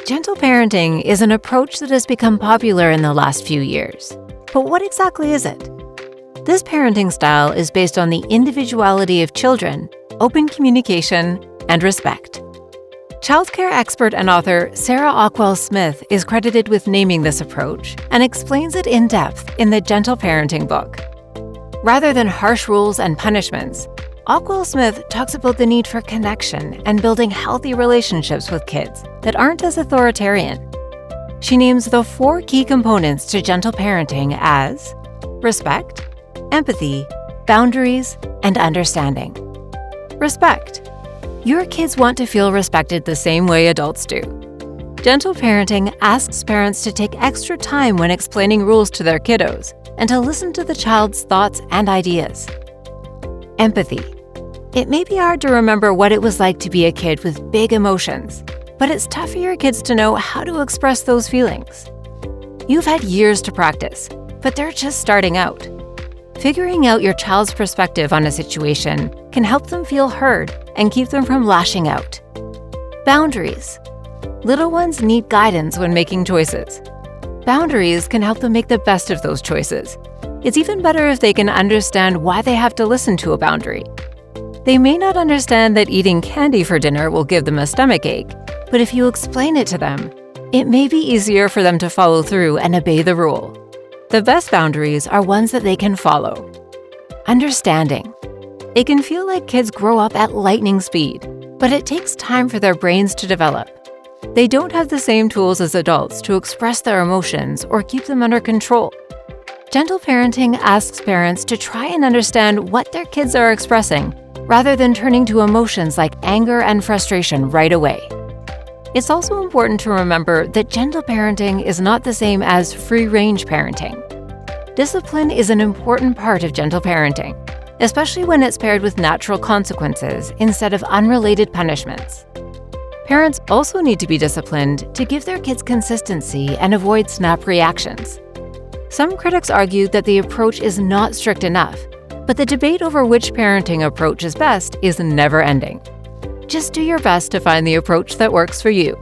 Gentle parenting is an approach that has become popular in the last few years. But what exactly is it? This parenting style is based on the individuality of children, open communication, and respect. Childcare expert and author Sarah Ockwell-Smith is credited with naming this approach and explains it in depth in the Gentle Parenting book. Rather than harsh rules and punishments, Ockwell-Smith talks about the need for connection and building healthy relationships with kids that aren't as authoritarian. She names the 4 key components to gentle parenting as respect, empathy, boundaries, and understanding. Respect. Your kids want to feel respected the same way adults do. Gentle parenting asks parents to take extra time when explaining rules to their kiddos and to listen to the child's thoughts and ideas. Empathy. It may be hard to remember what it was like to be a kid with big emotions, but it's tough for your kids to know how to express those feelings. You've had years to practice, but they're just starting out. Figuring out your child's perspective on a situation can help them feel heard and keep them from lashing out. Boundaries. Little ones need guidance when making choices. Boundaries can help them make the best of those choices. It's even better if they can understand why they have to listen to a boundary. They may not understand that eating candy for dinner will give them a stomachache, but if you explain it to them, it may be easier for them to follow through and obey the rule. The best boundaries are ones that they can follow. Understanding. It can feel like kids grow up at lightning speed, but it takes time for their brains to develop. They don't have the same tools as adults to express their emotions or keep them under control. Gentle parenting asks parents to try and understand what their kids are expressing, rather than turning to emotions like anger and frustration right away. It's also important to remember that gentle parenting is not the same as free-range parenting. Discipline is an important part of gentle parenting, especially when it's paired with natural consequences instead of unrelated punishments. Parents also need to be disciplined to give their kids consistency and avoid snap reactions. Some critics argue that the approach is not strict enough, but the debate over which parenting approach is best is never ending. Just do your best to find the approach that works for you.